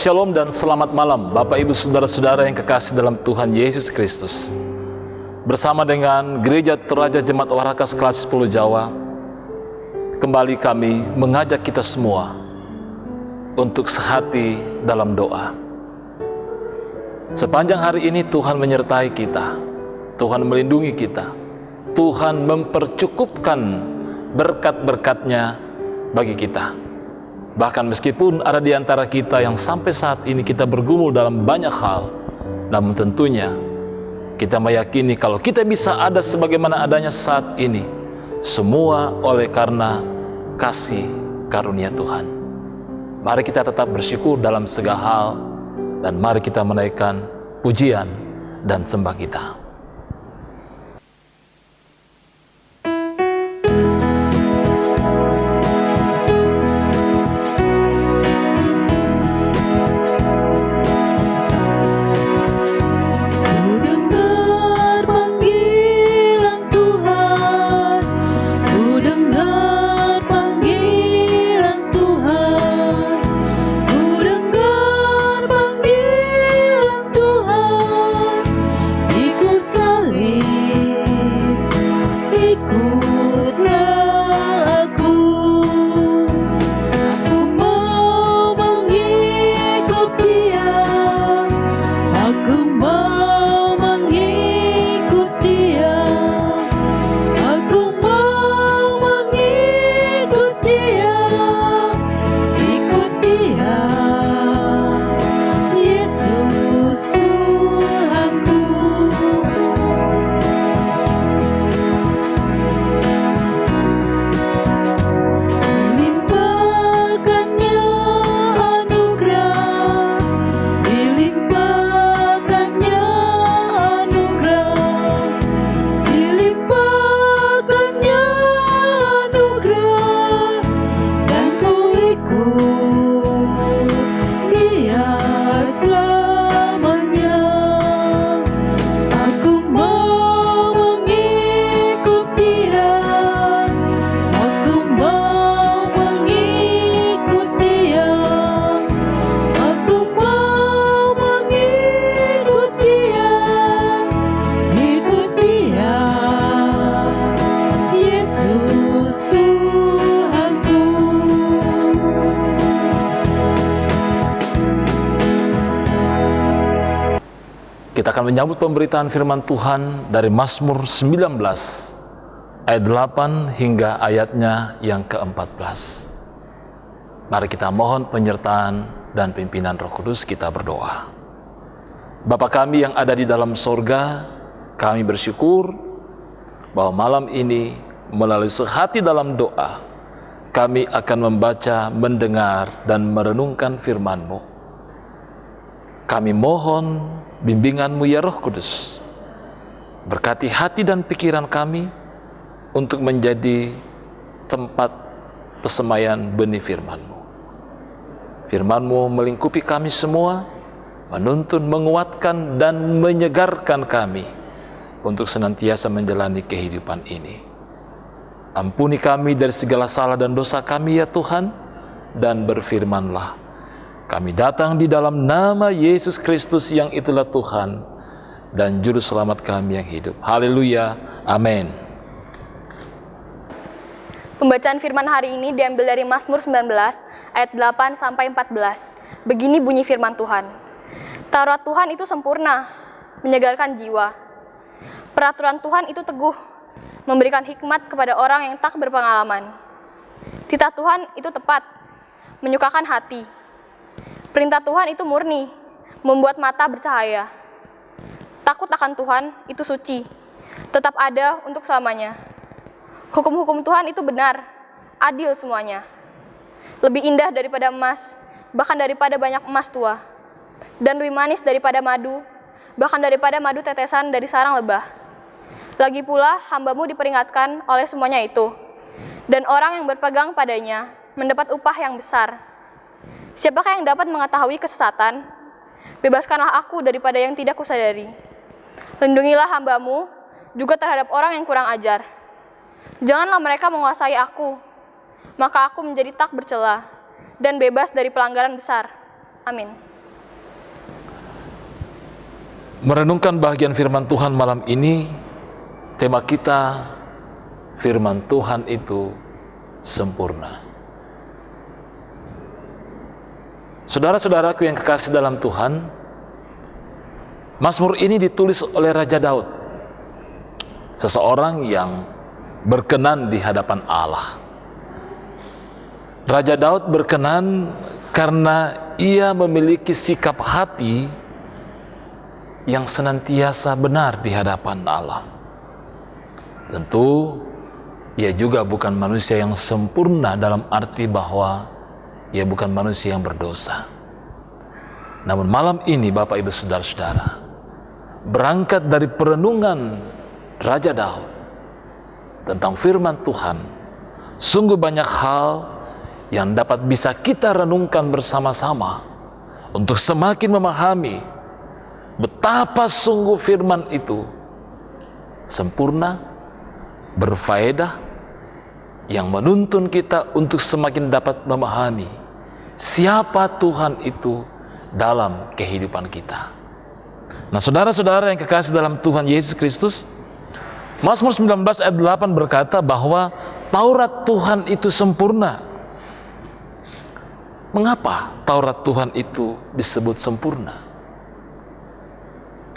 Shalom dan selamat malam Bapak Ibu Saudara-saudara yang kekasih dalam Tuhan Yesus Kristus. Bersama dengan Gereja Toraja Jemaat Warakas Kelas 10 Jawa, kembali kami mengajak kita semua untuk sehati dalam doa. Sepanjang hari ini Tuhan menyertai kita, Tuhan melindungi kita, Tuhan mempercukupkan berkat-berkat-Nya bagi kita. Bahkan meskipun ada di antara kita yang sampai saat ini kita bergumul dalam banyak hal, namun tentunya kita meyakini kalau kita bisa ada sebagaimana adanya saat ini, semua oleh karena kasih karunia Tuhan. Mari kita tetap bersyukur dalam segala hal, dan mari kita menaikkan pujian dan sembah kita. Kita akan menyambut pemberitaan firman Tuhan dari Mazmur 19 ayat 8 hingga ayatnya yang ke-14. Mari kita mohon penyertaan dan pimpinan Roh Kudus. Kita berdoa. Bapa kami yang ada di dalam sorga, kami bersyukur bahwa malam ini melalui sehati dalam doa, kami akan membaca, mendengar, dan merenungkan firman-Mu. Kami mohon bimbingan-Mu ya Roh Kudus. Berkati hati dan pikiran kami untuk menjadi tempat pesemaian benih firman-Mu. Firman-Mu melingkupi kami semua, menuntun, menguatkan, dan menyegarkan kami untuk senantiasa menjalani kehidupan ini. Ampuni kami dari segala salah dan dosa kami ya Tuhan, dan berfirman-Lah. Kami datang di dalam nama Yesus Kristus yang itulah Tuhan dan Juru Selamat kami yang hidup. Haleluya, amin. Pembacaan firman hari ini diambil dari Mazmur 19 ayat 8 sampai 14. Begini bunyi firman Tuhan. Taurat Tuhan itu sempurna, menyegarkan jiwa. Peraturan Tuhan itu teguh, memberikan hikmat kepada orang yang tak berpengalaman. Titah Tuhan itu tepat, menyukakan hati. Perintah Tuhan itu murni, membuat mata bercahaya. Takut akan Tuhan itu suci, tetap ada untuk selamanya. Hukum-hukum Tuhan itu benar, adil semuanya. Lebih indah daripada emas, bahkan daripada banyak emas tua. Dan lebih manis daripada madu, bahkan daripada madu tetesan dari sarang lebah. Lagi pula hamba-Mu diperingatkan oleh semuanya itu. Dan orang yang berpegang padanya mendapat upah yang besar. Siapakah yang dapat mengetahui kesesatan? Bebaskanlah aku daripada yang tidak kusadari. Lindungilah hamba-Mu juga terhadap orang yang kurang ajar. Janganlah mereka menguasai aku, maka aku menjadi tak bercela dan bebas dari pelanggaran besar. Amin. merenungkan bagian firman Tuhan malam ini, tema kita, firman Tuhan itu sempurna. Saudara-saudaraku yang kekasih dalam Tuhan, Mazmur ini ditulis oleh Raja Daud, seseorang yang berkenan di hadapan Allah. Raja Daud berkenan karena ia memiliki sikap hati yang senantiasa benar di hadapan Allah. Tentu, ia juga bukan manusia yang sempurna dalam arti bahwa ia bukan manusia yang berdosa. Namun malam ini Bapak Ibu Saudara-saudara, berangkat dari perenungan Raja Daud tentang firman Tuhan, sungguh banyak hal yang dapat bisa kita renungkan bersama-sama untuk semakin memahami betapa sungguh firman itu sempurna, berfaedah, yang menuntun kita untuk semakin dapat memahami siapa Tuhan itu dalam kehidupan kita. Nah, saudara-saudara yang kekasih dalam Tuhan Yesus Kristus, Mazmur 19 ayat 8 berkata bahwa Taurat Tuhan itu sempurna. Mengapa Taurat Tuhan itu disebut sempurna?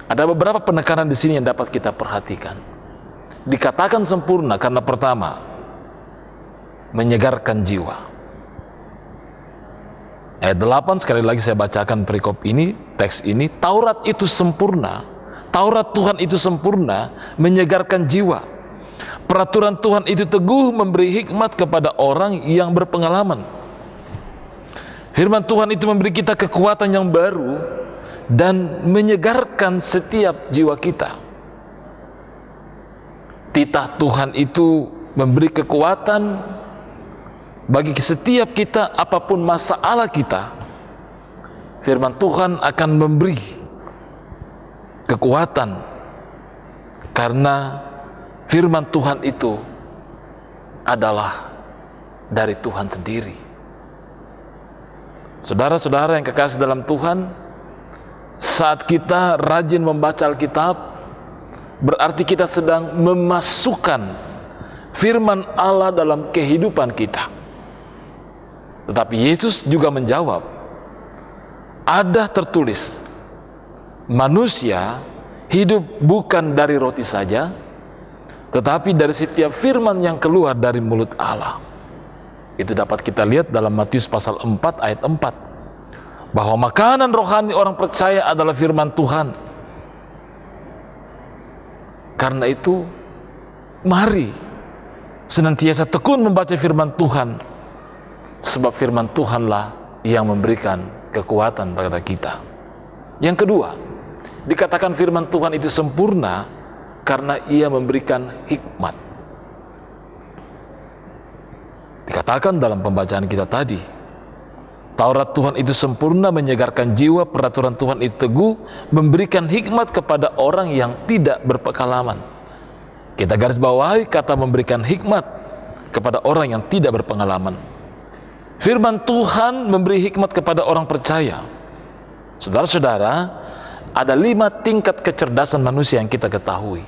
Ada beberapa penekanan di sini yang dapat kita perhatikan. Dikatakan sempurna karena pertama, menyegarkan jiwa. Ayat 8, sekali lagi saya bacakan perikop ini, teks ini, Taurat itu sempurna, Taurat Tuhan itu sempurna, menyegarkan jiwa. Peraturan Tuhan itu teguh, memberi hikmat kepada orang yang berpengalaman. Firman Tuhan itu memberi kita kekuatan yang baru dan menyegarkan setiap jiwa kita. Titah Tuhan itu memberi kekuatan bagi setiap kita, apapun masalah kita. Firman Tuhan akan memberi kekuatan karena firman Tuhan itu adalah dari Tuhan sendiri. Saudara-saudara yang kekasih dalam Tuhan, saat kita rajin membaca Alkitab, berarti kita sedang memasukkan firman Allah dalam kehidupan kita. Tetapi Yesus juga menjawab, ada tertulis, manusia hidup bukan dari roti saja, tetapi dari setiap firman yang keluar dari mulut Allah. Itu dapat kita lihat dalam Matius pasal 4 ayat 4, bahwa makanan rohani orang percaya adalah firman Tuhan. Karena itu, mari senantiasa tekun membaca firman Tuhan, sebab firman Tuhanlah yang memberikan kekuatan kepada kita. Yang kedua, dikatakan firman Tuhan itu sempurna karena ia memberikan hikmat. Dikatakan dalam pembacaan kita tadi, Taurat Tuhan itu sempurna, menyegarkan jiwa. Peraturan Tuhan itu teguh, memberikan hikmat kepada orang yang tidak berpengalaman. Kita garis bawahi kata memberikan hikmat kepada orang yang tidak berpengalaman. Firman Tuhan memberi hikmat kepada orang percaya. Saudara-saudara, ada 5 tingkat kecerdasan manusia yang kita ketahui.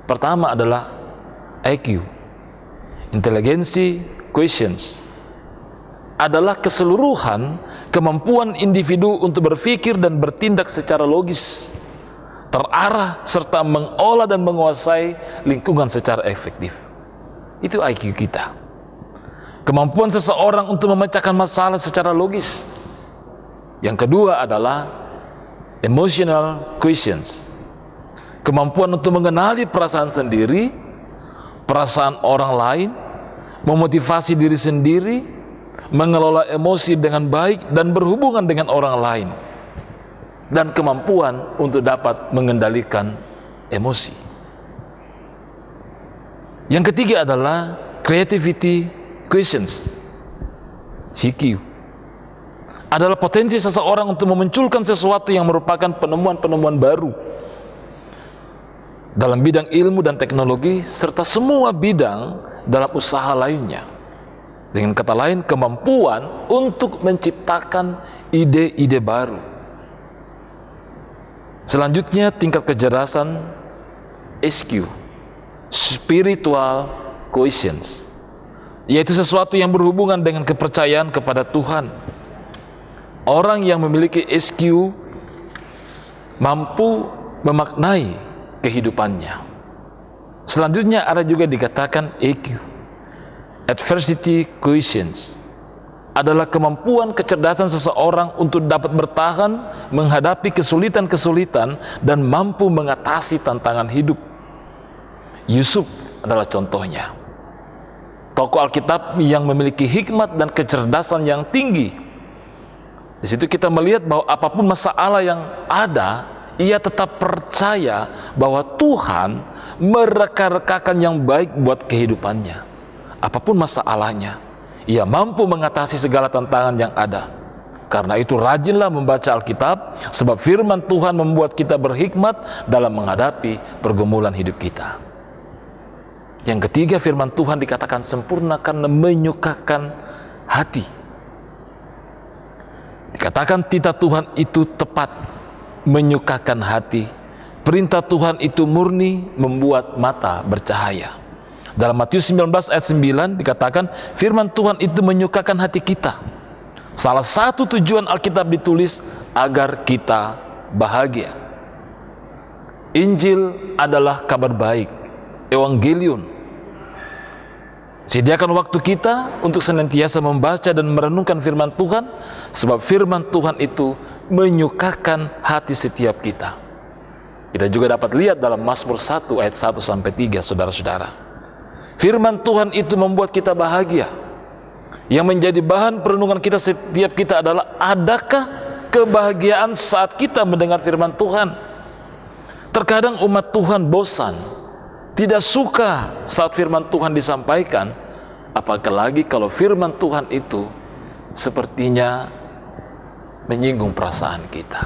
Pertama adalah IQ, inteligensi quotients, adalah keseluruhan kemampuan individu untuk berpikir dan bertindak secara logis, terarah, serta mengolah dan menguasai lingkungan secara efektif. Itu IQ kita. Kemampuan seseorang untuk memecahkan masalah secara logis. Yang kedua adalah emotional quotients, kemampuan untuk mengenali perasaan sendiri, perasaan orang lain, memotivasi diri sendiri, mengelola emosi dengan baik dan berhubungan dengan orang lain, dan kemampuan untuk dapat mengendalikan emosi. Yang ketiga adalah creativity quotients, CQ, adalah potensi seseorang untuk memunculkan sesuatu yang merupakan penemuan-penemuan baru dalam bidang ilmu dan teknologi, serta semua bidang dalam usaha lainnya. Dengan kata lain, kemampuan untuk menciptakan ide-ide baru. Selanjutnya tingkat kecerdasan SQ, spiritual quotients, yaitu sesuatu yang berhubungan dengan kepercayaan kepada Tuhan. Orang yang memiliki SQ mampu memaknai kehidupannya. Selanjutnya ada juga dikatakan EQ, adversity quotients, adalah kemampuan kecerdasan seseorang untuk dapat bertahan menghadapi kesulitan-kesulitan dan mampu mengatasi tantangan hidup. Yusuf adalah contohnya, tokoh Alkitab yang memiliki hikmat dan kecerdasan yang tinggi. Di situ kita melihat bahwa apapun masalah yang ada, ia tetap percaya bahwa Tuhan mereka-rekakan yang baik buat kehidupannya. Apapun masalahnya, ia mampu mengatasi segala tantangan yang ada. Karena itu rajinlah membaca Alkitab, sebab firman Tuhan membuat kita berhikmat dalam menghadapi pergumulan hidup kita. Yang ketiga, firman Tuhan dikatakan sempurna karena menyukakan hati. Dikatakan titah Tuhan itu tepat, menyukakan hati. Perintah Tuhan itu murni, membuat mata bercahaya. Dalam Matius 19 ayat 9 dikatakan firman Tuhan itu menyukakan hati kita. Salah satu tujuan Alkitab ditulis agar kita bahagia. Injil adalah kabar baik, evangelium. Sediakan waktu kita untuk senantiasa membaca dan merenungkan firman Tuhan, sebab firman Tuhan itu menyukakan hati setiap kita. Kita juga dapat lihat dalam Mazmur 1 ayat 1 sampai 3, saudara-saudara. Firman Tuhan itu membuat kita bahagia. Yang menjadi bahan perenungan kita setiap kita adalah, adakah kebahagiaan saat kita mendengar firman Tuhan? Terkadang umat Tuhan bosan, tidak suka saat firman Tuhan disampaikan, apalagi kalau firman Tuhan itu sepertinya menyinggung perasaan kita.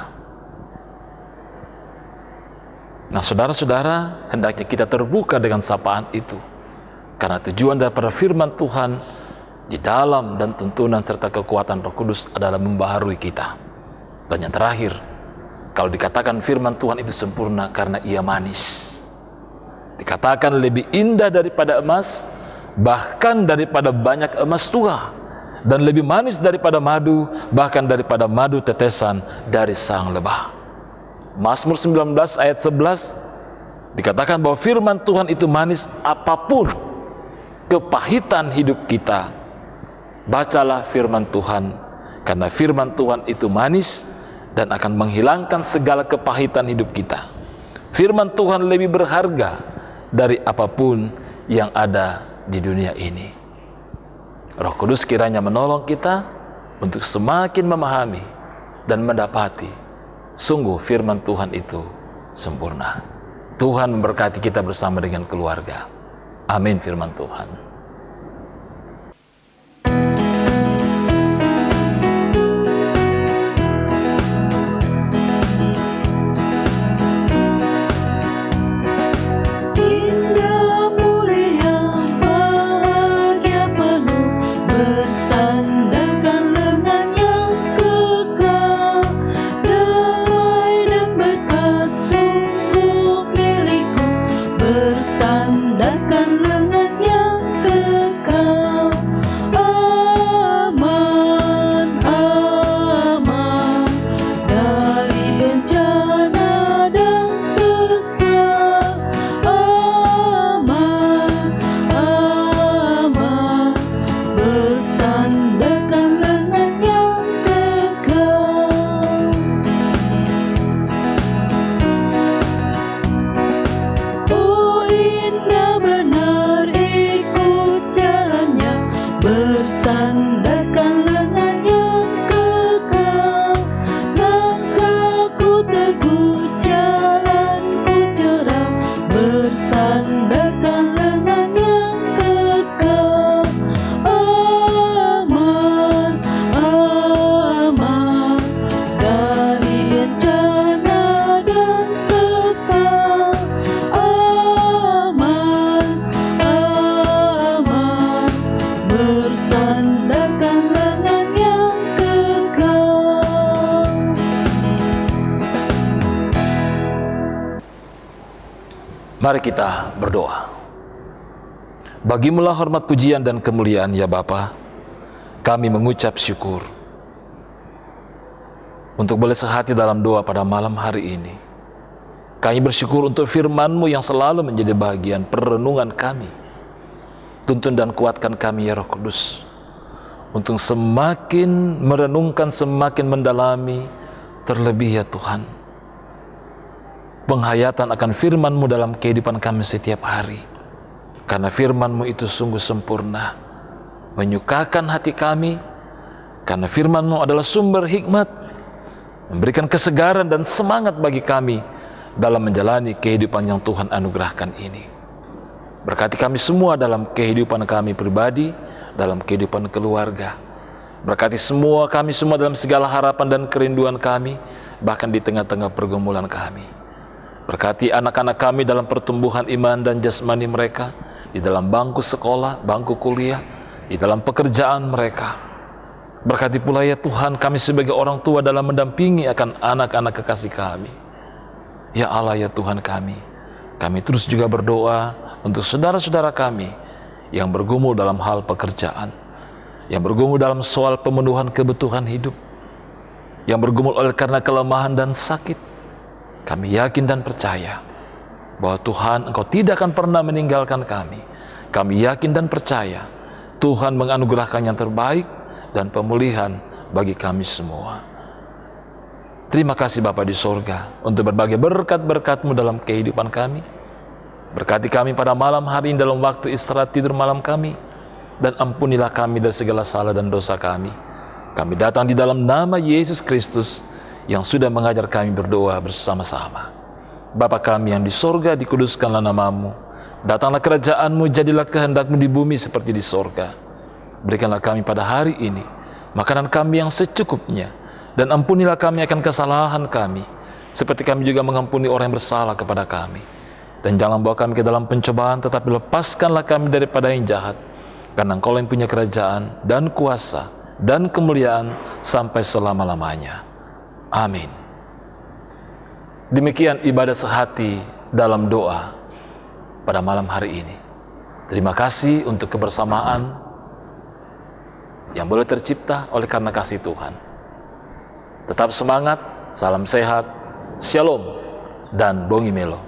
Nah, saudara-saudara, hendaknya kita terbuka dengan sapaan itu. Karena tujuan daripada firman Tuhan di dalam dan tuntunan serta kekuatan Roh Kudus adalah membaharui kita. Dan yang terakhir, kalau dikatakan firman Tuhan itu sempurna karena ia manis. Dikatakan lebih indah daripada emas, bahkan daripada banyak emas tua, dan lebih manis daripada madu, bahkan daripada madu tetesan dari sarang lebah. Mazmur 19 ayat 11 dikatakan bahwa firman Tuhan itu manis, apapun kepahitan hidup kita, bacalah firman Tuhan, karena firman Tuhan itu manis dan akan menghilangkan segala kepahitan hidup kita. Firman Tuhan lebih berharga dari apapun yang ada di dunia ini. Roh Kudus kiranya menolong kita untuk semakin memahami dan mendapati sungguh firman Tuhan itu sempurna. Tuhan memberkati kita bersama dengan keluarga. Amin firman Tuhan. Mari kita berdoa. Bagimulah hormat, pujian, dan kemuliaan ya Bapa. Kami mengucap syukur untuk boleh sehati dalam doa pada malam hari ini. Kami bersyukur untuk firman-Mu yang selalu menjadi bagian perenungan kami. Tuntun dan kuatkan kami ya Roh Kudus, untuk semakin merenungkan, semakin mendalami, terlebih ya Tuhan, penghayatan akan firman-Mu dalam kehidupan kami setiap hari. Karena firman-Mu itu sungguh sempurna, menyukakan hati kami. Karena firman-Mu adalah sumber hikmat, memberikan kesegaran dan semangat bagi kami dalam menjalani kehidupan yang Tuhan anugerahkan ini. Berkati kami semua dalam kehidupan kami pribadi, dalam kehidupan keluarga. Berkati kami semua dalam segala harapan dan kerinduan kami, bahkan di tengah-tengah pergumulan kami. Berkati anak-anak kami dalam pertumbuhan iman dan jasmani mereka, di dalam bangku sekolah, bangku kuliah, di dalam pekerjaan mereka. Berkati pula ya Tuhan kami sebagai orang tua dalam mendampingi akan anak-anak kekasih kami. Ya Allah ya Tuhan kami terus juga berdoa untuk saudara-saudara kami yang bergumul dalam hal pekerjaan, yang bergumul dalam soal pemenuhan kebutuhan hidup, yang bergumul oleh karena kelemahan dan sakit. Kami yakin dan percaya bahwa Tuhan, Engkau tidak akan pernah meninggalkan kami. Kami yakin dan percaya Tuhan menganugerahkan yang terbaik dan pemulihan bagi kami semua. Terima kasih Bapa di sorga untuk berbagai berkat-berkat-Mu dalam kehidupan kami. Berkati kami pada malam hari ini dalam waktu istirahat tidur malam kami, dan ampunilah kami dari segala salah dan dosa kami. Kami datang di dalam nama Yesus Kristus yang sudah mengajar kami berdoa bersama-sama. Bapa kami yang di sorga, dikuduskanlah nama-Mu. Datanglah kerajaan-Mu, jadilah kehendak-Mu di bumi seperti di sorga. Berikanlah kami pada hari ini makanan kami yang secukupnya, dan ampunilah kami akan kesalahan kami, seperti kami juga mengampuni orang yang bersalah kepada kami. Dan jangan bawa kami ke dalam pencobaan, tetapi lepaskanlah kami daripada yang jahat. Karena Engkau yang punya kerajaan dan kuasa dan kemuliaan sampai selama-lamanya. Amin. Demikian ibadah sehati dalam doa pada malam hari ini. Terima kasih untuk kebersamaan yang boleh tercipta oleh karena kasih Tuhan. Tetap semangat, salam sehat, shalom, dan bongi melo.